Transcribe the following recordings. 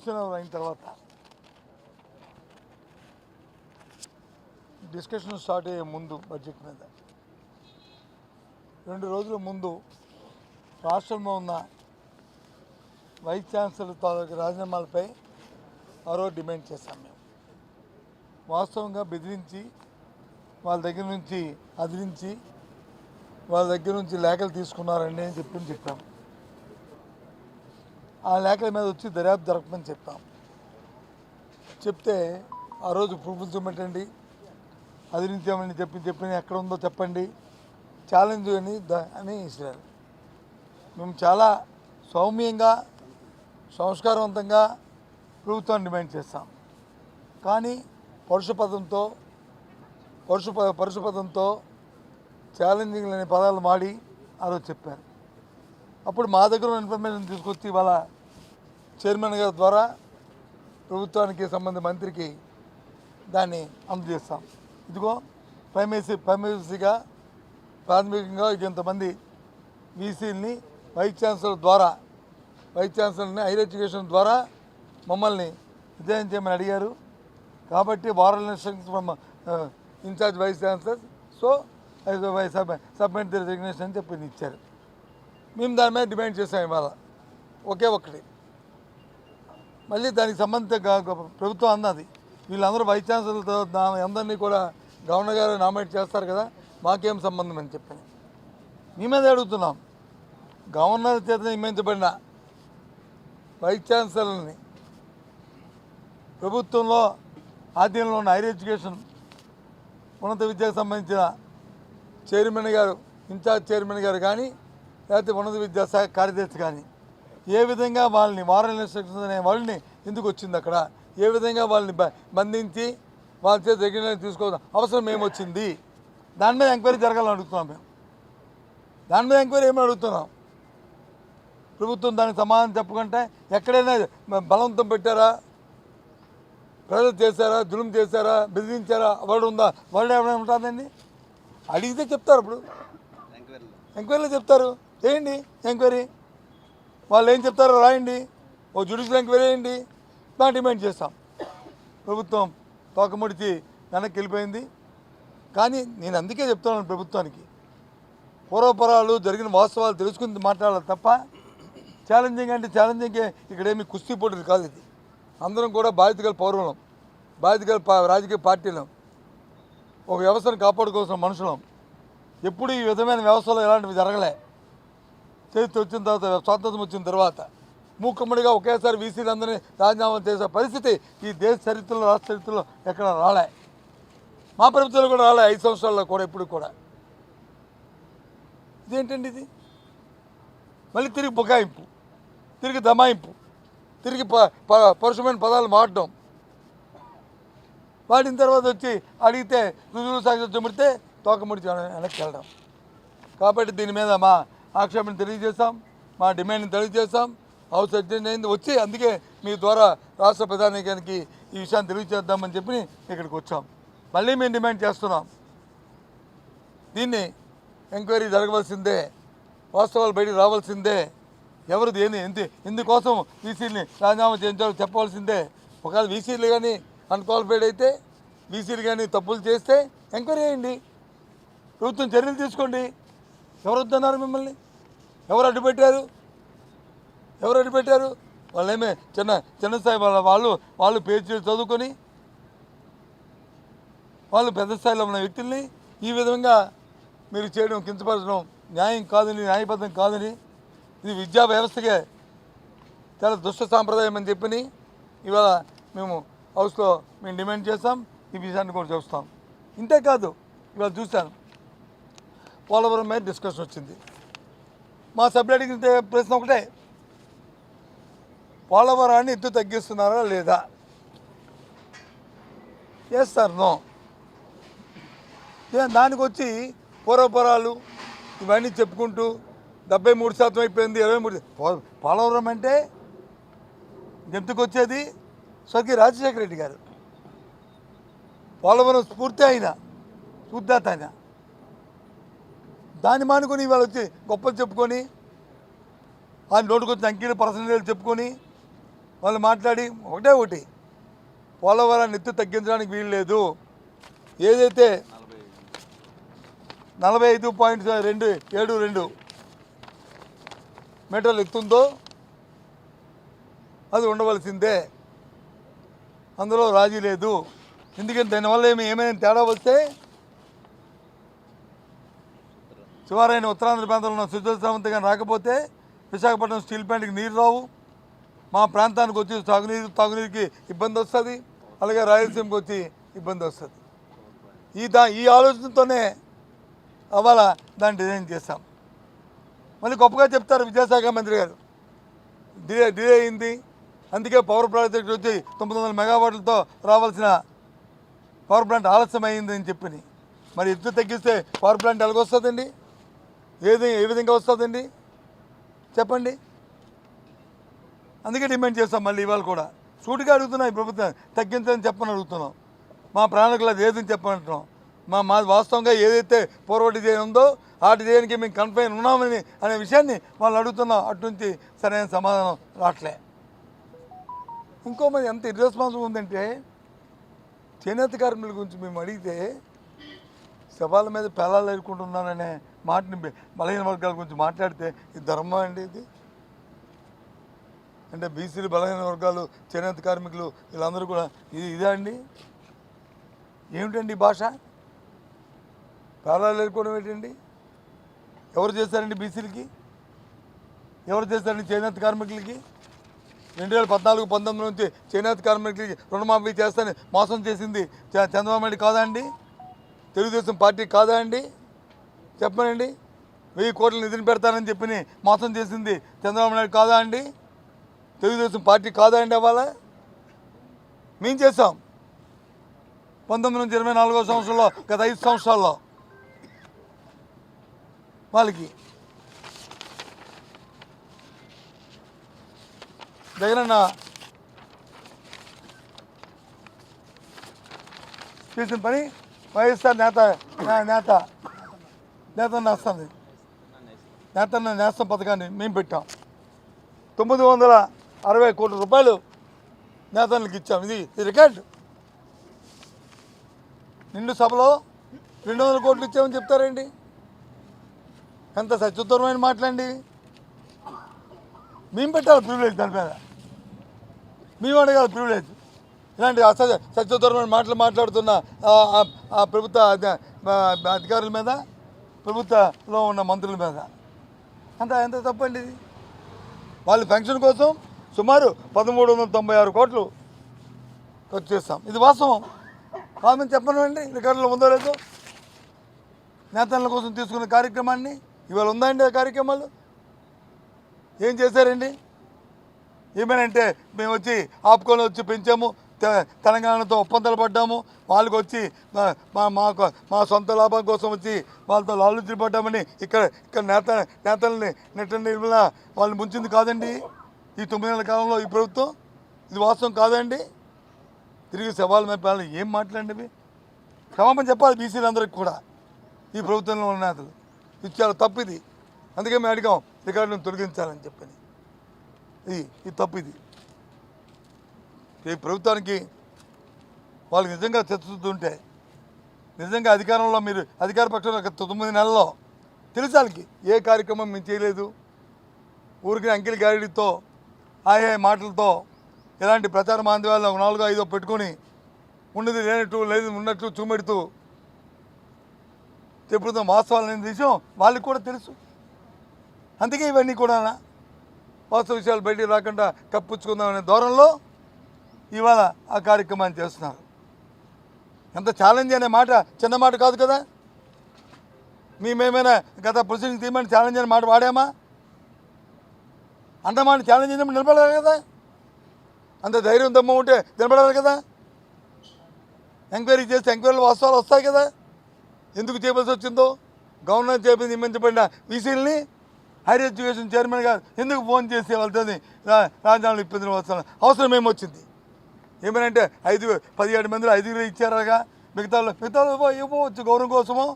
Question hour అయిన తర్వాత discussion start అయ్యే ముందు బడ్జెట్ మీద 2 రోజుల ముందు రాష్ట్రంలో ఉన్న వైస్ ఛాన్సలర్ తాలూకు రాజీనామాలపై మరో డిమాండ్ చేశాం. మేము వాస్తవంగా బెదిరించి వాళ్ళ దగ్గర నుంచి అదిరించి వాళ్ళ దగ్గర నుంచి లేఖలు తీసుకున్నారండి అని చెప్పాం. ఆ లేఖల మీద వచ్చి దర్యాప్తు జరపమని చెప్తే ఆ రోజు ప్రూఫ్లు చూపెట్టండి, అదిరించామని చెప్పి ఎక్కడ ఉందో చెప్పండి, ఛాలెంజ్ అని ఇస్తారు. మేము చాలా సౌమ్యంగా సంస్కారవంతంగా ప్రభుత్వాన్ని డిమాండ్ చేస్తాం. కానీ పరుషపదంతో ఛాలెంజింగ్ అనే పదాలు మాడి ఆ రోజు చెప్పారు. అప్పుడు మా దగ్గర ఉన్న ఇన్ఫర్మేషన్ తీసుకొచ్చి వాళ్ళ చైర్మన్ గారి ద్వారా ప్రభుత్వానికి సంబంధించిన మంత్రికి దాన్ని అందజేస్తాం. ఇదిగో ప్రైమరీగా ప్రాథమికంగా ఇంతమంది వీసీలని వైస్ ఛాన్సలర్ని హైయర్ ఎడ్యుకేషన్ ద్వారా మమ్మల్ని విజయం చేయమని అడిగారు. కాబట్టి వారల్ instructions from incharge vice chancellor, so submit the resignation అని చెప్పి ఇచ్చారు. మేము దాని మీద డిమాండ్ చేసాం. ఇవాళ ఒకటి మళ్ళీ దానికి సంబంధిత ప్రభుత్వం అన్నది వీళ్ళందరూ వైస్ ఛాన్సలర్తో అందరినీ కూడా గవర్నర్ గారు నామినేట్ చేస్తారు కదా, మాకేం సంబంధం అని చెప్పి మీ మీద అడుగుతున్నాం. గవర్నర్ చేత నియమించబడిన వైస్ ఛాన్సలర్ని ప్రభుత్వంలో ఆధీనంలో ఉన్న హైయర్ ఎడ్యుకేషన్ ఉన్నత విద్యకు సంబంధించిన చైర్మన్ గారు, ఇన్ఛార్జ్ చైర్మన్ గారు కానీ లేకపోతే ఉన్నత విద్యా శాఖ కార్యదర్శి కానీ ఏ విధంగా వాళ్ళని వారల్ ఇన్స్ట్రక్షన్స్ అనే వాళ్ళని ఎందుకు వచ్చింది, అక్కడ ఏ విధంగా వాళ్ళని బంధించి వాళ్ళ చేత రెగ్యులర్ తీసుకోవడం అవసరం ఏమొచ్చింది, దాని మీద ఎంక్వైరీ జరగాలని అడుగుతున్నాం. మేము దాని మీద ఎంక్వైరీ ఏమని అడుగుతున్నాం. ప్రభుత్వం దానికి సమాధానం చెప్పకుంటే ఎక్కడైనా బలవంతం పెట్టారా, ప్రజలు చేశారా, జులుం చేశారా, బెదిరించారా, వర్డ్ ఉందా, వర్డ్ ఏమైనా ఉంటుందండి. అడిగితే చెప్తారు. ఇప్పుడు ఎంక్వైరీలో చెప్తారు. చేయండి ఎంక్వైరీ, వాళ్ళు ఏం చెప్తారో రాయండి, ఓ జ్యుడిషియల్ ఎంక్వైరీ వేయండి. దాన్ని డిమాండ్ చేస్తాం. ప్రభుత్వం తోకముడిచి వెనక్కి వెళ్ళిపోయింది. కానీ నేను అందుకే చెప్తున్నాను ప్రభుత్వానికి, పూర్వపరాలు జరిగిన వాస్తవాలు తెలుసుకుని మాట్లాడాలి తప్ప ఛాలెంజింగ్ అంటే ఛాలెంజింగ్ ఇక్కడేమి కుస్తీ పోటీలు కాదు. ఇది అందరం కూడా బాధ్యత గల పౌరులం, బాధ్యత గల రాజకీయ పార్టీలం, ఒక వ్యవస్థను కాపాడుకోవాల్సిన మనుషులం. ఎప్పుడు ఈ విధమైన వ్యవస్థలో ఎలాంటివి జరగలే. చరిత్ర వచ్చిన తర్వాత, స్వాతంత్రం వచ్చిన తర్వాత మూకుమ్మడిగా ఒకేసారి వీసీలందరినీ రాజీనామా చేసే పరిస్థితి ఈ దేశ చరిత్రలో, రాష్ట్ర చరిత్రలో ఎక్కడ రాలే. మా ప్రభుత్వంలో కూడా రాలే, 5 సంవత్సరాల్లో కూడా ఇప్పుడు కూడా. ఇదేంటండి ఇది? మళ్ళీ తిరిగి బుకాయింపు, తిరిగి దమాయింపు, తిరిగి పరుషమైన పదాలు వాడడం, వాడిన తర్వాత వచ్చి అడిగితే రుజువు సాక్షి చెబితే తోకముడిచి వెనక్కి వెళ్ళడం. కాబట్టి దీని మీద మా ఆక్షేపణ తెలియజేస్తాం, మా డిమాండ్ని తెలియజేస్తాం. హౌస్ అడ్జెంట్ అయింది వచ్చి, అందుకే మీ ద్వారా రాష్ట్ర ప్రధానికానికి ఈ విషయాన్ని తెలియజేద్దామని చెప్పి ఇక్కడికి వచ్చాం. మళ్ళీ మేము డిమాండ్ చేస్తున్నాం, దీన్ని ఎంక్వైరీ జరగవలసిందే, వాస్తవాలు బయటికి రావాల్సిందే. ఎవరిది ఎందుకోసం వీసీని రాజీనామా చేయించాలో చెప్పవలసిందే. ఒకవేళ వీసీలు కానీ అన్క్వాలిఫైడ్ అయితే, వీసీలు కానీ తప్పులు చేస్తే ఎంక్వైరీ చేయండి, ప్రభుత్వం చర్యలు తీసుకోండి. ఎవరు వద్దన్నారు మిమ్మల్ని? ఎవరు అడ్డుపెట్టారు? వాళ్ళేమే చిన్న స్థాయి వాళ్ళు పేజీలు చదువుకొని వాళ్ళు పెద్ద స్థాయిలో ఉన్న వ్యక్తుల్ని ఈ విధంగా మీరు చేయడం, కించపరచడం న్యాయం కాదని, న్యాయబద్ధం కాదని, ఇది విద్యా వ్యవస్థకే చాలా దుష్ట సాంప్రదాయం అని చెప్పి ఇవాళ మేము హౌస్లో మేము డిమాండ్ చేస్తాం. ఈ విషయాన్ని కూడా చూస్తాం. ఇంతేకాదు, ఇవాళ చూశాను పోలవరం మీద డిస్కషన్ వచ్చింది. మా సభ్యులు అడిగిన ప్రశ్న ఒకటే, పోలవరాన్ని ఎత్తు తగ్గిస్తున్నారా లేదా? Yes sir, no. దానికి వచ్చి పూర్వపరాలు ఇవన్నీ చెప్పుకుంటూ 73% అయిపోయింది, 23. పోలవరం అంటే ఎందుకు వచ్చేది? స్వర్గీయ రాజశేఖర రెడ్డి గారు పోలవరం స్ఫూర్తి అయిన చూద్దాత ఆయన. దాన్ని మానుకొని ఇవాళ వచ్చి గొప్పలు చెప్పుకొని, ఆ నోటుకొచ్చిన అంకెలు పర్సెంటేజ్ చెప్పుకొని వాళ్ళు మాట్లాడి ఒకటి పోలవరాన్ని ఎత్తు తగ్గించడానికి వీలు లేదు. ఏదైతే 45.272 మీటర్లు ఎత్తుందో అది ఉండవలసిందే, అందులో రాజీ లేదు. ఎందుకంటే దానివల్ల ఏమైనా తేడా వస్తే శివారైన ఉత్తరాంధ్ర ప్రాంతంలో ఉన్న సుజల కానీ రాకపోతే విశాఖపట్నం స్టీల్ ప్లాంట్కి నీరు రావు, మా ప్రాంతానికి వచ్చి తాగునీరుకి ఇబ్బంది వస్తుంది, అలాగే రాయలసీమకి వచ్చి ఇబ్బంది వస్తుంది. ఈ ఆలోచనతోనే అవాళ దాన్ని డిజైన్ చేశాం. మళ్ళీ గొప్పగా చెప్తారు విద్యాశాఖ మంత్రి గారు, డిలే అయింది, అందుకే పవర్ ప్రాజెక్ట్ వచ్చి 900 మెగావాట్లతో రావాల్సిన పవర్ ప్లాంట్ ఆలస్యం అయింది అని చెప్పి. మరి ఎత్తు తగ్గిస్తే పవర్ ప్లాంట్ ఎలాగొస్తుందండి? ఏ విధంగా వస్తుందండి చెప్పండి? అందుకే డిమాండ్ చేస్తాం. మళ్ళీ ఇవాళ కూడా సూటిగా అడుగుతున్నాం, ఈ ప్రభుత్వం తగ్గించని చెప్పని అడుగుతున్నాం. మా ప్రణాళికలు అది ఏదని చెప్పమంటున్నాం. మా వాస్తవంగా ఏదైతే పూర్వ డిజైన్ ఉందో ఆ డిజైన్కి మేము కన్ఫైన్ ఉన్నామని అనే విషయాన్ని వాళ్ళు అడుగుతున్నాం. అటు నుంచి సరైన సమాధానం రావట్లే. ఇంకో మరి ఎంత ఇర్రెస్పాన్సిబుల్ ఉందంటే, చేనేత కార్మికుల గురించి మేము అడిగితే శవాల మీద పేలాలు ఎదుర్కొంటున్నాననే మాటని బలహీన వర్గాల గురించి మాట్లాడితే ఇది ధర్మం అండి? ఇది అంటే బీసీలు, బలహీన వర్గాలు, చేనేత కార్మికులు వీళ్ళందరూ కూడా ఇదే అండి? ఏమిటండి ఈ భాష? పేలాలు ఎదుర్కోవడం ఏంటండి? ఎవరు చేశారండి బీసీలకి? ఎవరు చేశారండి చేనేత కార్మికులకి? 2014-19 నుంచి చేనేత కార్మికులకి రుణమాఫీ చేస్తానని మోసం చేసింది చంద్రబాబు నాయుడు కాదా అండి? తెలుగుదేశం పార్టీ కాదా అండి? చెప్పనండి. 1000 కోట్ల నిధిని పెడతానని చెప్పి మోసం చేసింది చంద్రబాబు నాయుడు కాదా అండి? తెలుగుదేశం పార్టీ కాదా అండి? అవ్వాలా మేము చేసాం. 19 నుంచి 24వ సంవత్సరంలో గత 5 సంవత్సరాల్లో వాళ్ళకి జగనన్న చేసిన పని వైఎస్ఆర్ నేతన్న నేస్తం పథకాన్ని మేము పెట్టాం. 960 కోట్ల రూపాయలు నేతన్నలకు ఇచ్చాం. ఇది రికార్డు. నిండు సభలో 200 కోట్లు ఇచ్చామని చెప్తారండి. ఎంత సత్యుత్తరమైన మాట్లాడి మేము పెట్టాలి ప్రివిలేజ్, దాని మీద మేము అడగాలి ప్రివిలేజ్. ఇలాంటి సత్యోత్తరమైన మాట్లాడుతున్న ఆ ప్రభుత్వ అధికారుల మీద, ప్రభుత్వంలో ఉన్న మంత్రుల మీద ఎంత తప్పండి ఇది? వాళ్ళ పెన్షన్ కోసం సుమారు 1396 కోట్లు ఖర్చు చేస్తాం. ఇది వాస్తవం కాదని చెప్పనండి. రికార్డులో ఉందో లేదో? నేతల కోసం తీసుకున్న కార్యక్రమాన్ని ఇవాళ ఉందా అండి? ఆ కార్యక్రమాలు ఏం చేశారండి? ఏమేనంటే మేము వచ్చి ఆపుకొని వచ్చి పెంచాము, తెలంగాణతో ఒప్పందాలు పడ్డాము, వాళ్ళకి వచ్చి మా సొంత లాభం కోసం వచ్చి వాళ్ళతో లాలుచి పడ్డామని ఇక్కడ నేతల్ని నెట్ట నిర్మల వాళ్ళని ముంచింది కాదండి ఈ 9 నెలల కాలంలో ఈ ప్రభుత్వం. ఇది వాస్తవం కాదండి? తిరిగి సవాళ్ళ మీద ఏం మాట్లాడండి? క్షమాపణ చెప్పాలి బీసీలందరికీ కూడా. ఈ ప్రభుత్వంలో ఉన్న నేతలు ఇది చాలా తప్పు. ఇది అందుకే మేము అడిగాం రికార్డులను తొలగించాలని చెప్పని. ఇది తప్పు. ఇది ఈ ప్రభుత్వానికి వాళ్ళకి నిజంగా చర్చిస్తుంటే, నిజంగా అధికారంలో మీరు అధికార పక్షంలో 9 నెలల్లో తెలుసాలకి ఏ కార్యక్రమం మేము చేయలేదు. ఊరికి అంకిల్ గాడితో ఆయా మాటలతో ఇలాంటి ప్రచార మాధ్యమాల్లో 4-5 పెట్టుకొని ఉన్నది లేనట్టు, లేదు ఉన్నట్టు చూపెడుతూ చెప్పుడుతో వాస్తవాలు లేని విషయం వాళ్ళకి కూడా తెలుసు. అందుకే ఇవన్నీ కూడా వాస్తవ విషయాలు బయటికి రాకుండా కప్పుచ్చుకుందామనే ధోరణిలో ఇవాళ ఆ కార్యక్రమాన్ని చేస్తున్నారు. ఎంత ఛాలెంజ్ అనే మాట చిన్న మాట కాదు కదా. మేమేమైనా గత ప్రొసీడింగ్ తీయమని ఛాలెంజ్ అనే మాట వాడామా? అంతమాట ఛాలెంజ్ అయినప్పుడు నిలబడాలి కదా. అంత ధైర్యం దమ్ము ఉంటే నిలబడాలి కదా. ఎంక్వైరీ చేస్తే ఎంక్వైరీలు వాస్తవాలు వస్తాయి కదా. ఎందుకు చేయవలసి వచ్చిందో గవర్నర్ చేపి నియమించబడిన వీసీలని హైయర్ ఎడ్యుకేషన్ చైర్మన్ గారు ఎందుకు ఫోన్ చేసి వాళ్ళతో రాజధానిలో ఇబ్బందులు వస్తాను అవసరం ఏమొచ్చింది? ఏమనంటే 17 మందిలో 5 ఇచ్చారుగా, మిగతా ఇవ్వవచ్చు గౌరవం కోసమో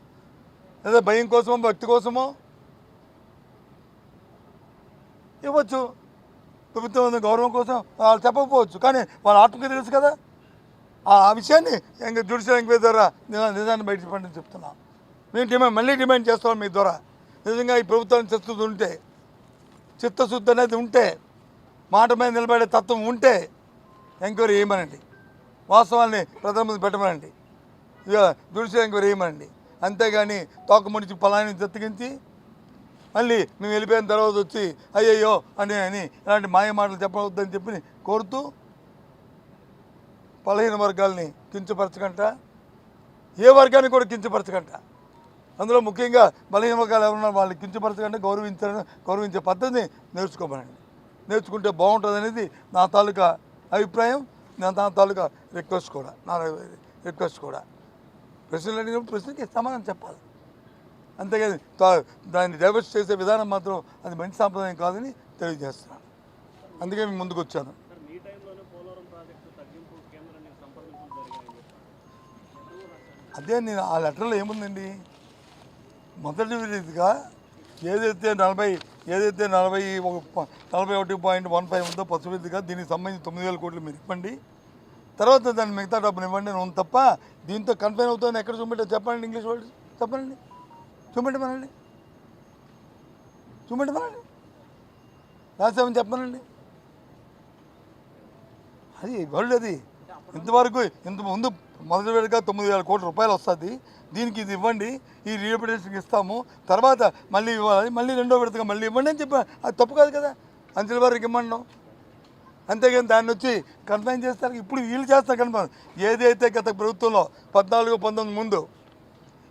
లేదా భయం కోసమో, భక్తి కోసమో ఇవ్వచ్చు. ప్రభుత్వం గౌరవం కోసం వాళ్ళు చెప్పకపోవచ్చు, కానీ వాళ్ళ ఆత్మకి తెలుసు కదా. ఆ విషయాన్ని ఇంకా జ్యుడిషియల్ ఎంక్వైరీ ద్వారా నిజాన్ని బయటపడని చెప్తున్నాం. మేము మళ్ళీ డిమాండ్ చేస్తాం మీ ద్వారా. నిజంగా ఈ ప్రభుత్వాన్ని చిత్తశుద్ధి ఉంటే, చిత్తశుద్ధి అనేది ఉంటే, మాట మీద నిలబడే తత్వం ఉంటే ఎంక్వైరీ చేయమనండి, వాస్తవాన్ని ప్రజల ముందు పెట్టమనండి, ఇక జ్యుడిషియల్ ఎంక్వైరీ చేయమనండి. అంతేగాని తోక ముడిచి పలాని దత్తగించి మళ్ళీ మేము వెళ్ళిపోయిన తర్వాత వచ్చి అయ్యయ్యో అని ఇలాంటి మాయ మాటలు చెప్పవద్దని చెప్పి కోరుతూ బలహీన వర్గాల్ని కించపరచకంట, ఏ వర్గాన్ని కూడా కించపరచకంట. అందులో ముఖ్యంగా బలహీన వర్గాలు ఎవరున్నా వాళ్ళని కించపరచకంటే గౌరవించే పద్ధతిని నేర్చుకోమనండి. నేర్చుకుంటే బాగుంటుంది అనేది నా తాలూకా అభిప్రాయం, నా తాలూకా రిక్వెస్ట్ కూడా. ప్రశ్నలు అడిగినప్పుడు ప్రశ్నకి సమాధానం చెప్పాలి, అంతేగాని దాన్ని డైవర్స్ చేసే విధానం మాత్రం అది మంచి సాంప్రదాయం కాదని తెలియజేస్తున్నాను. అందుకే మేము ముందుకు వచ్చాను. అదే నేను ఆ లెటర్లో ఏముందండి, మొదటి విధిగా ఏదైతే 41.15 ఉందో పసుపు విధిగా దీనికి సంబంధించి 9,000 కోట్లు మీరు ఇవ్వండి, తర్వాత దాన్ని మిగతా డబ్బులు ఇవ్వండి అని ఉంది తప్ప దీంతో కన్ఫైన్ అవుతుందని ఎక్కడ చూపెట్టా చెప్పండి. ఇంగ్లీష్ వర్డ్ చెప్పండి, చూపెట్టమనండి, రాసామని చెప్పమనండి. అది వరల్డ్ అది ఇంతవరకు ముందు మొదటి విడతగా 9,000 కోట్ల రూపాయలు వస్తుంది, దీనికి ఇది ఇవ్వండి, ఈ రీహబిలిటేషన్కి ఇస్తాము, తర్వాత మళ్ళీ ఇవ్వాలి, మళ్ళీ రెండో విడతగా మళ్ళీ ఇవ్వండి అని చెప్పి అది తప్పు కాదు కదా, అంచెల వారికి ఇవ్వడం. అంతేగాని దాన్ని వచ్చి కన్ఫైన్ చేస్తారు. ఇప్పుడు వీళ్ళు చేస్తారు కన్ఫైన్. ఏదైతే గత ప్రభుత్వంలో 14-19 ముందు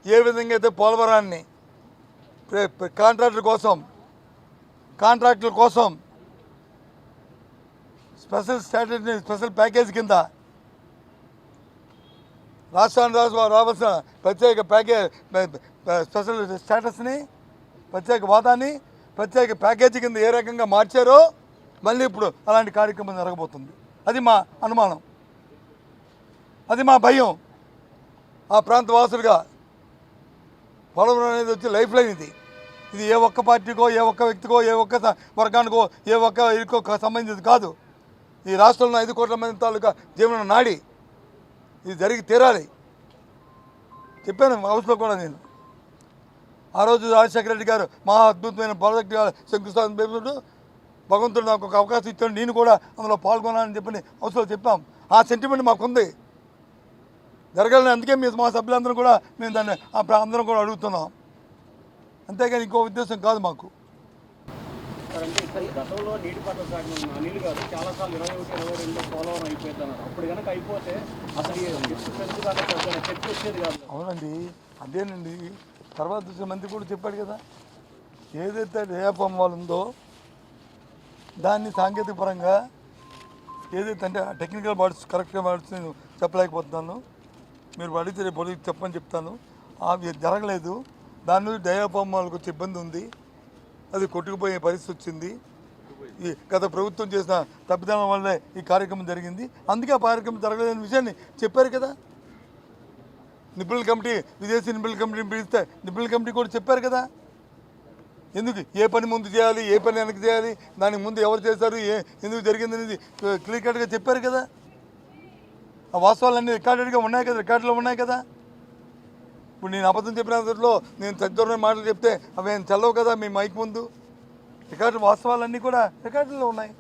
ఏ విధంగా అయితే పోలవరాన్ని కాంట్రాక్టుల కోసం స్పెషల్ ప్యాకేజ్ కింద రాష్ట్రానికి రావాల్సిన ప్రత్యేక స్పెషల్ స్టేటస్ని, ప్రత్యేక హోదాని, ప్రత్యేక ప్యాకేజీ కింద ఏ రకంగా మార్చారో మళ్ళీ ఇప్పుడు అలాంటి కార్యక్రమం జరగబోతుంది. అది మా అనుమానం, అది మా భయం. ఆ ప్రాంత వాసులుగా పోలవరం అనేది వచ్చి లైఫ్ లైన్. ఇది ఏ ఒక్క పార్టీకో, ఏ ఒక్క వ్యక్తికో, ఏ ఒక్క వర్గానికో, ఏ ఒక్క ఇరుకో సంబంధించింది కాదు. ఈ రాష్ట్రంలో 5 కోట్ల మంది తాలూకా జీవన నాడి. ఇది జరిగి తీరాలి. చెప్పాను హౌస్లో కూడా నేను. ఆ రోజు రాజశేఖర రెడ్డి గారు మహా అద్భుతమైన ప్రాజెక్టు శంకుస్థాపన చేసినప్పుడు భగవంతుడు నాకు ఒక అవకాశం ఇచ్చాడు, నేను కూడా అందులో పాల్గొనాలని చెప్పి హౌస్లో చెప్పాం. ఆ సెంటిమెంట్ మాకుంది, జరగాలని. అందుకే మా సభ్యులందరూ కూడా మేము దాన్ని అందరం కూడా అడుగుతున్నాం, అంతేగాని ఇంకో ఉద్దేశం కాదు మాకు. గతంలో నీటిపారుదల శాఖ అనిల్ గారు చాలాసార్లు 21-22 పోలవరం అయిపోతున్నారు. అప్పుడు కనుక అయిపోతే అసలు చర్చ వచ్చేది కాదు. అవునండి, అదేనండి. తర్వాత మంత్రి కూడా చెప్పాడు కదా, ఏదైతే రేపం వాళ్ళు ఉందో దాన్ని సాంకేతిక పరంగా ఏదైతే అంటే టెక్నికల్ వర్డ్స్ కరెక్ట్గా వర్డ్స్ నేను చెప్పలేకపోతున్నాను, మీరు అడిగితే రేపు చెప్పని చెప్తాను. అవి జరగలేదు. దాని నుంచి డయాఫామ్ వాళ్ళకి వచ్చే ఇబ్బంది ఉంది, అది కొట్టుకుపోయే పరిస్థితి వచ్చింది. ఈ గత ప్రభుత్వం చేసిన తప్పిదం వల్లే ఈ కార్యక్రమం జరిగింది. అందుకే ఆ కార్యక్రమం జరగలేదనే విషయాన్ని చెప్పారు కదా. నిపుణుల కమిటీ, విదేశీ నిపుణుల కమిటీని పిలిస్తే నిపుణుల కమిటీ కూడా చెప్పారు కదా, ఎందుకు ఏ పని ముందు చేయాలి, ఏ పని వెనక్కి చేయాలి, దానికి ముందు ఎవరు చేశారు, ఎందుకు జరిగింది అనేది క్లియర్ కట్గా చెప్పారు కదా. ఆ వాస్తవాలన్నీ రికార్డెడ్గా ఉన్నాయి కదా, రికార్డులో ఉన్నాయి కదా. ఇప్పుడు నేను అబద్ధం చెప్పినంతలో నేను తగ్గదూరమైన మాటలు చెప్తే అవి ఏం చల్లవు కదా మీ మైక్ ముందు. రికార్డు వాస్తవాలన్నీ కూడా రికార్డులో ఉన్నాయి,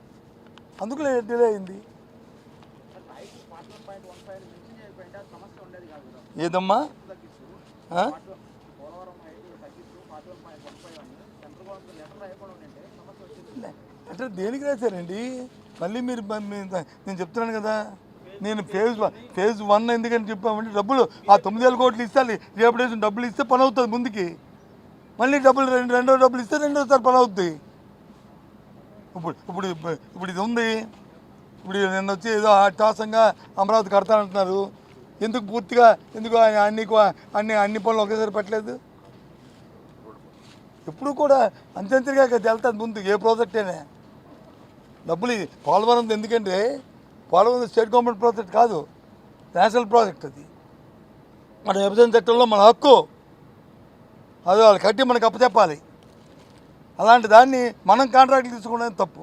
అందుకు డిలే అయింది. ఏదమ్మా అంటే దేనికి రాశారండి మళ్ళీ మీరు? నేను చెప్తున్నాను కదా, నేను ఫేజ్ 1 ఎందుకని చెప్పామంటే డబ్బులు ఆ 9,000 కోట్లు ఇస్తే రిహాబిలిటేషన్ డబ్బులు ఇస్తే పని అవుతుంది ముందుకి. మళ్ళీ డబ్బులు రెండో డబ్బులు ఇస్తే రెండోసారి పని అవుతుంది. ఇప్పుడు ఇది ఉంది. ఇప్పుడు నిన్న వచ్చి ఏదో అట్టాసంగా అమరావతి కడతానంటున్నారు. ఎందుకు పూర్తిగా ఎందుకు అన్ని పనులు ఒకేసారి పెట్టలేదు? ఎప్పుడు కూడా అంచెంచెలుగా వెళ్తుంది ముందు ఏ ప్రాజెక్ట్ అయినా. డబ్బులు పోలవరం ఎందుకంటే పోలవరం స్టేట్ గవర్నమెంట్ ప్రాజెక్ట్ కాదు, నేషనల్ ప్రాజెక్ట్. అది మన విభజన చట్టంలో మన హక్కు, అది వాళ్ళు కట్టి మనకు అప్పచెప్పాలి. అలాంటి దాన్ని మనం కాంట్రాక్ట్లు తీసుకోవడం తప్పు.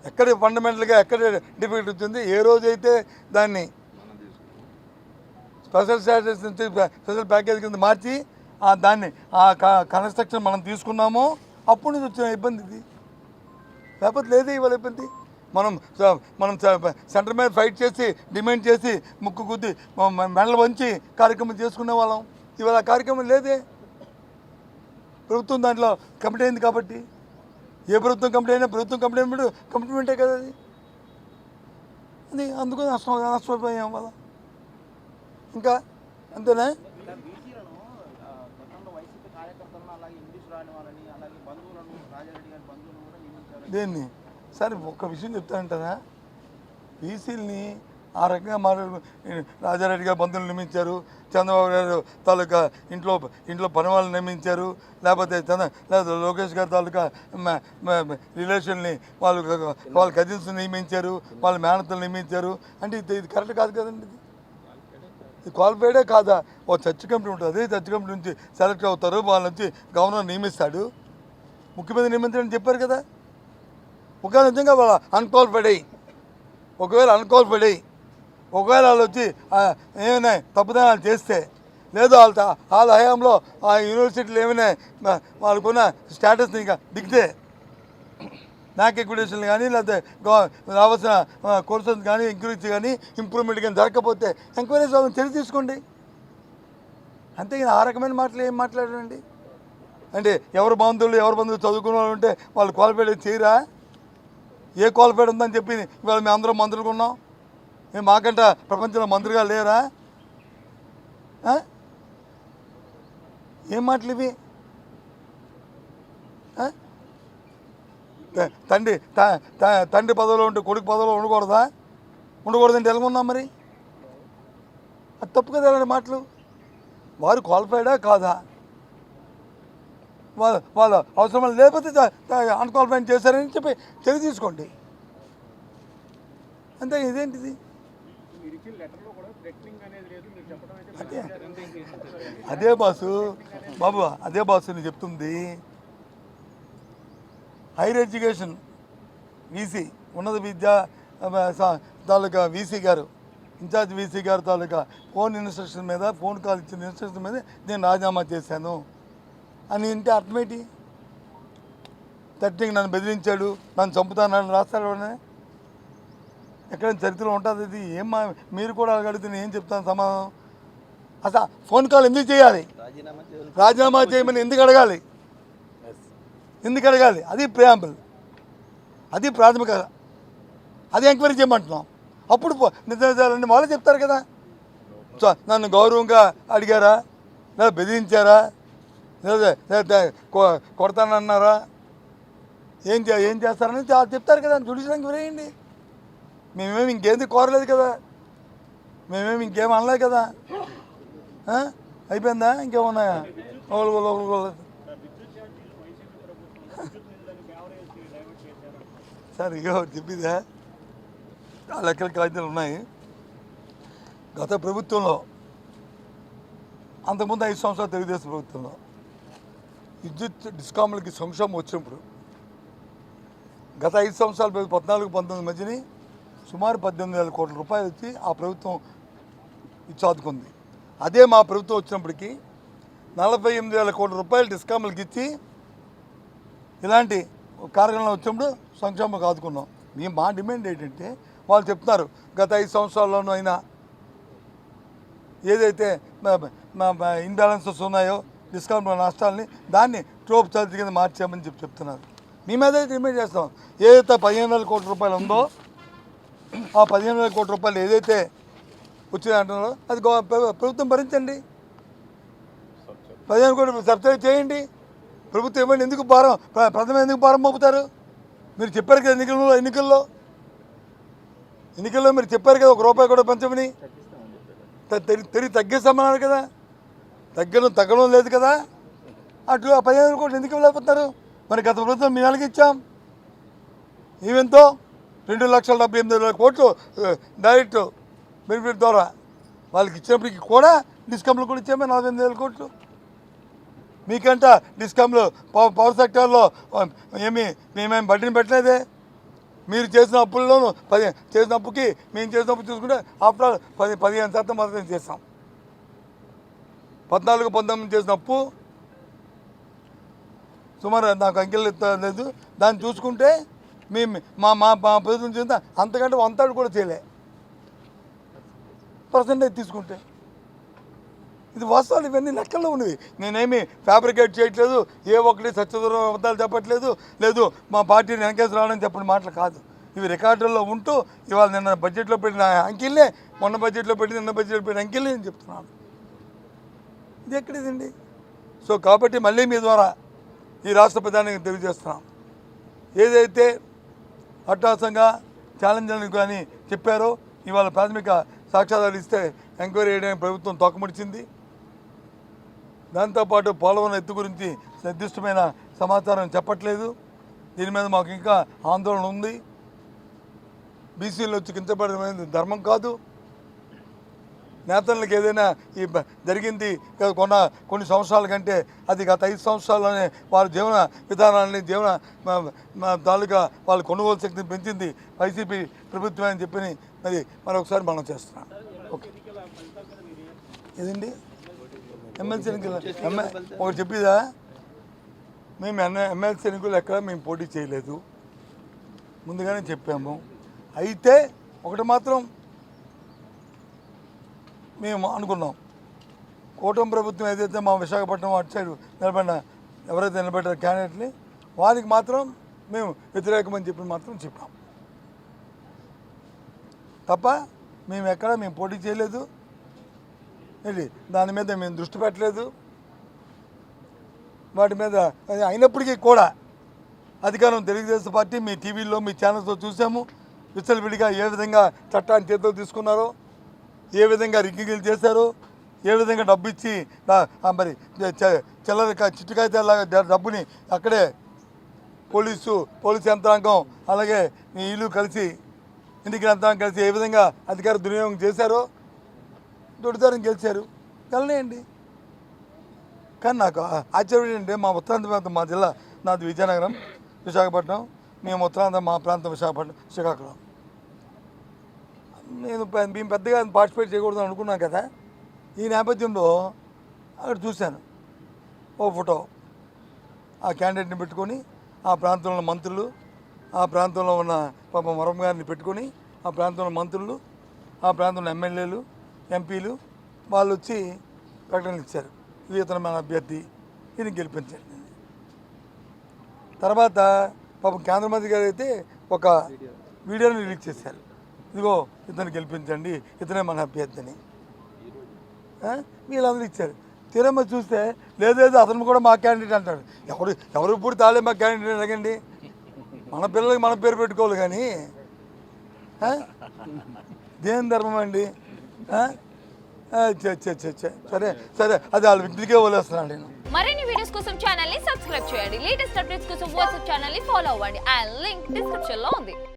ఎక్కడ ఫండమెంటల్గా ఎక్కడ డిఫెక్ట్ వచ్చింది, ఏ రోజైతే దాన్ని స్పెషల్ స్టాటస్ నుంచి స్పెషల్ ప్యాకేజ్ కింద మార్చి దాన్ని కన్స్ట్రక్షన్ మనం తీసుకున్నామో అప్పుడు నుంచి వచ్చిన ఇబ్బంది ఇది. లేకపోతే లేదే ఇవాళ ఇబ్బంది. మనం సెంటర్ మీద ఫైట్ చేసి డిమాండ్ చేసి ముక్కు గుద్ది మెడలు వంచి కార్యక్రమం చేసుకునే వాళ్ళం. ఇవాళ ఆ కార్యక్రమం లేదే. ప్రభుత్వం దాంట్లో కమిటీ అయింది కాబట్టి, ఏ ప్రభుత్వం కమిటీ అయినా ప్రభుత్వం కమిట్మెంటే కదా అది. అది అందుకు నష్టపోయాం వాళ్ళ. ఇంకా అంతేనా? దేన్ని సరే ఒక్క విషయం చెప్తానంటారా, బీసీలని ఆ రకంగా రాజారెడ్డి గారు బంధువులు నియమించారు, చంద్రబాబు గారు తాలూకా ఇంట్లో పని వాళ్ళని నియమించారు, లేకపోతే లోకేష్ గారి తాలూకా రిలేషన్ని వాళ్ళ కజిన్స్ నియమించారు, వాళ్ళ మేనతలు నియమించారు. అంటే ఇది కరెక్ట్ కాదు కదండి. ఇది క్వాలిఫైడే కాదా? ఓ చర్చ్ కమిటీ ఉంటుంది, అదే చర్చ్ కమిటీ నుంచి సెలెక్ట్ అవుతారు, వాళ్ళ నుంచి గవర్నర్ నియమిస్తాడు, ముఖ్యమంత్రి నియమించారని చెప్పారు కదా. ఒకవేళ నిజంగా వాళ్ళ అన్క్వాలిఫైడ్ అయ్యి ఒకవేళ వాళ్ళు వచ్చి ఏమైనా తప్పుదనాలు చేస్తే, లేదు వాళ్ళ హయాంలో ఆ యూనివర్సిటీలు ఏమైనా వాళ్ళకున్న స్టేటస్ని ఇంకా దిగితే, నాక్ ఎక్విడేషన్లు కానీ లేకపోతే రావాల్సిన కోర్సెస్ కానీ ఇంక్రీజ్ కానీ ఇంప్రూవ్మెంట్ కానీ జరగకపోతే ఎంక్వైరీస్ వాళ్ళని చర్య తీసుకోండి. అంతేగాని ఆ రకమైన మాటలు ఏం మాట్లాడారండి. అంటే ఎవరు బంధువులు చదువుకున్న వాళ్ళు ఉంటే వాళ్ళు క్వాలిఫైడ్ చేయరా? ఏ క్వాలిఫైడ్ ఉందని చెప్పి ఇవాళ మేము అందరం మంత్రులుగా ఉన్నాం. మేము మాకంట ప్రపంచంలో మంత్రిగా లేరా? ఏం మాటలు ఇవి? తండ్రి పదవిలో ఉంటే కొడుకు పదవిలో ఉండకూడదంటే ఎలాగున్నాం మరి? అది తప్పు కదా అలాంటి మాటలు. వారు క్వాలిఫైడా కాదా? వాళ్ళు అవసరం లేకపోతే అన్క్వాలిఫైడ్ చేశారని చెప్పి చర్య తీసుకోండి. అంతే. ఇదేంటిది? అదే బాసు బాబు, అదే బాసు నేను చెప్తుంది. హైయర్ ఎడ్యుకేషన్ వీసీ ఉన్నత విద్య తాలూకా వీసీ గారు, ఇన్ఛార్జ్ వీసీ గారు తాలూకా ఫోన్ కాల్ ఇచ్చిన ఇన్స్ట్రక్షన్ మీద నేను రాజీనామా చేశాను అని అంటే అర్థమేంటి? థర్టీకి నన్ను బెదిరించాడు, నన్ను చంపుతానని రాస్తాడు. ఎక్కడైనా చరిత్రలో ఉంటుంది ఇది. మీరు కూడా అడిగితే నేను ఏం చెప్తాను సమాధానం? అసలు ఫోన్ కాల్ ఎందుకు చేయాలి? రాజీనామా చేయమని ఎందుకు అడగాలి? అది ప్రియాంబుల్, అది ప్రాథమిక, అది ఎంక్వైరీ చేయమంటున్నాం. అప్పుడు నిజాలన్నీ వాళ్ళే చెప్తారు కదా. నన్ను గౌరవంగా అడిగారా, లేదా బెదిరించారా, లేదా కొడతానన్నారా, ఏం చేస్తారని చెప్తారు కదా. జ్యుడిషియల్ ఎంక్వైరీ వేయండి. మేమేమి ఇంకేంది కోరలేదు కదా, మేమేమి ఇంకేం అనలేదు కదా. అయిపోయిందా? ఇంకేమున్నాయా? సార్ ఇక చెప్పిందా? ఆ లెక్కల కాగితాలు ఉన్నాయి. గత ప్రభుత్వంలో, అంతకుముందు 5 సంవత్సరాలు తెలుగుదేశం ప్రభుత్వంలో విద్యుత్ డిస్కామ్లకి సంక్షోభం వచ్చినప్పుడు గత 5 సంవత్సరాలు 14-19 మధ్యని సుమారు 18,000 కోట్ల రూపాయలు వచ్చి ఆ ప్రభుత్వం ఇచ్చాదుకుంది. అదే మా ప్రభుత్వం వచ్చినప్పటికీ 48,000 కోట్ల రూపాయలు డిస్కామ్లకి ఇచ్చి ఇలాంటి కార్యక్రమాలు వచ్చినప్పుడు సంక్షేమం ఆదుకున్నాం. మా డిమాండ్ ఏంటంటే, వాళ్ళు చెప్తున్నారు గత 5 సంవత్సరాల్లోనూ అయినా ఏదైతే ఇన్బ్యాలెన్సెస్ ఉన్నాయో డిస్కౌంట్ నష్టాలని దాన్ని ట్రోప్ ఛార్జ్ కింద మార్చామని చెప్తున్నారు. మేమేదైతే డిమాండ్ చేస్తాం, ఏదైతే 15,000 కోట్ల రూపాయలు ఉందో ఆ 15,000 కోట్ల రూపాయలు ఏదైతే వచ్చిందంటున్నారో అది ప్రభుత్వం భరించండి. 15 కోట్ల సబ్సిడీ చేయండి. ప్రభుత్వం ఇవ్వండి. ఎందుకు ప్రథమ ఎందుకు భారం మోపుతారు? మీరు చెప్పారు కదా ఎన్నికల్లో మీరు చెప్పారు కదా ₹1 కూడా పెంచమని. తిరిగి తగ్గిస్తామన్నారు కదా. తగ్గడం లేదు కదా. అటు ఆ 15,000 కోట్లు ఎందుకు ఇవ్వలేకపోతున్నారు? మరి గత ప్రభుత్వం మీ నెలకి ఇచ్చాం. ఈవెంతో 2,78,000 కోట్లు డైరెక్ట్ బెనిఫిట్ ద్వారా వాళ్ళకి ఇచ్చినప్పటికీ కూడా డిస్కౌంట్లు కూడా ఇచ్చామే 48,000 కోట్లు. మీకంట డిస్కౌంట్లు పవర్ సెక్టార్లో మేమేం బడ్డీని పెట్టలేదే. మీరు చేసిన అప్పుల్లోనూ చేసిన అప్పుకి మేము చేసిన అప్పు చూసుకుంటే ఆఫ్టర్ 15% మాత్రమే చేస్తాం. 14-19 చేసిన అప్పు సుమారు నాకు అంకెలు లేదు. దాన్ని చూసుకుంటే మేము మా ప్రభుత్వం చేసిన అంతకంటే 1/3 కూడా చేయలే పర్సెంటేజ్ తీసుకుంటే. ఇది వాస్తవాలు, ఇవన్నీ లెక్కల్లో ఉన్నది. నేనేమి ఫ్యాబ్రికేట్ చేయట్లేదు, ఏ ఒక్కటి సత్యదూరం అబద్ధాలు చెప్పట్లేదు, లేదు మా పార్టీని వెనకేసి రావడం చెప్పిన మాటలు కాదు. ఇవి రికార్డుల్లో ఉంటూ ఇవాళ నిన్న బడ్జెట్లో పెట్టిన అంకెలే, మొన్న బడ్జెట్లో పెట్టి నిన్న బడ్జెట్లో పెట్టిన అంకెలే నేను చెప్తున్నాను. ఇది ఎక్కడిదండి? సో కాబట్టి మళ్ళీ మీ ద్వారా ఈ రాష్ట్ర ప్రధానికి తెలియజేస్తున్నాం, ఏదైతే అట్టాసంగా ఛాలెంజ్లను కానీ చెప్పారో ఇవాళ ప్రాథమిక సాక్ష్యాధారాలు ఇస్తే ఎంక్వైరీ చేయడానికి ప్రభుత్వం తోకముడిచింది. దాంతోపాటు పోలవరం ఎత్తు గురించి నిర్దిష్టమైన సమాచారం చెప్పట్లేదు. దీని మీద మాకు ఇంకా ఆందోళన ఉంది. బీసీలు వచ్చి కించపడడం ధర్మం కాదు. నేతలకు ఏదైనా ఈ జరిగింది కొన్ని సంవత్సరాల కంటే అది గత 5 సంవత్సరాల్లోనే వారి జీవన విధానాన్ని తాలూకా వాళ్ళ కొనుగోలు శక్తిని పెంచింది వైసీపీ ప్రభుత్వం అని చెప్పి మరి మరొకసారి మనం చేస్తున్నాం. ఓకే, ఏదండి ఎమ్మెల్సీ ఎన్నికలు ఒకటి చెప్పిదా, మేము ఎమ్మెల్సీ ఎన్నికలు ఎక్కడ మేము పోటీ చేయలేదు, ముందుగానే చెప్పాము. అయితే ఒకటి మాత్రం మేము అనుకున్నాం, కూటమి ప్రభుత్వం ఏదైతే మా విశాఖపట్నం అటు సైడ్ ఎవరైతే నిలబెట్టారో క్యాండిడేట్ని వారికి మాత్రం మేము వ్యతిరేకమని చెప్పి మాత్రం చెప్పాం తప్ప మేము పోటీ చేయలేదు. దాని మీద మేము దృష్టి పెట్టలేదు. వాటి మీద అయినప్పటికీ కూడా అధికారం తెలుగుదేశం పార్టీ మీ టీవీల్లో మీ ఛానల్స్లో చూసాము. విచ్చలవిడిగా ఏ విధంగా చట్టాన్ని చేతిలో తీసుకున్నారో, ఏ విధంగా రిగ్గింగ్లు చేశారో, ఏ విధంగా డబ్బు ఇచ్చి మరి చిల్లర చిట్టుకాయలాగా డబ్బుని అక్కడే పోలీసు యంత్రాంగం అలాగే వీళ్ళు కలిసి ఎన్నికల యంత్రాంగం కలిసి ఏ విధంగా అధికార దుర్వినియోగం చేశారో దొడిదారం గెలిచారు, గెలనేయండి. కానీ నాకు ఆశ్చర్యం ఏంటంటే మా ఉత్తరాంధ్ర ప్రాంతం, మా జిల్లా నాది విజయనగరం, విశాఖపట్నం, మేము ఉత్తరాంధ్ర మా ప్రాంతం విశాఖపట్నం, శ్రీకాకుళం. మేము పెద్దగా పార్టిసిపేట్ చేయకూడదు అనుకున్నాం కదా. ఈ నేపథ్యంలో అక్కడ చూశాను ఓ ఫోటో, ఆ క్యాండిడేట్ని పెట్టుకొని ఆ ప్రాంతంలో మంత్రులు, ఆ ప్రాంతంలో ఉన్న పాప వరం గారిని పెట్టుకొని ఆ ప్రాంతంలో మంత్రులు, ఆ ప్రాంతంలో ఎమ్మెల్యేలు, ఎంపీలు వాళ్ళు వచ్చి ప్రకటనలు ఇచ్చారు, ఇది ఇతను మన అభ్యర్థి, ఈయన గెలిపించండి. తర్వాత పాపం కేంద్ర మంత్రి గారు అయితే ఒక వీడియోని రిలీజ్ చేశారు, ఇదిగో ఇతను గెలిపించండి, ఇతనే మన అభ్యర్థి అని. వీళ్ళందరూ ఇచ్చారు. తీరమ్మ చూస్తే లేదేదో అతను కూడా మా క్యాండిడేట్ అంటాడు. ఎవరు ఇప్పుడు తాలే మా క్యాండిడేట్ అడగండి, మన పిల్లలకి మన పేరు పెట్టుకోవాలి కానీ దేని ధర్మం అండి? సరే అది వాళ్ళ ఇంటికే వదిలేస్తున్నాను నేను. మరిన్ని వీడియోస్ కోసం ఛానల్ ని సబ్స్క్రైబ్ చేయండి. లేటెస్ట్ అప్డేట్స్ కోసం వాట్సాప్ ఛానల్ ని ఫాలో అవ్వండి. ఆ లింక్ డిస్క్రిప్షన్ లో ఉంది.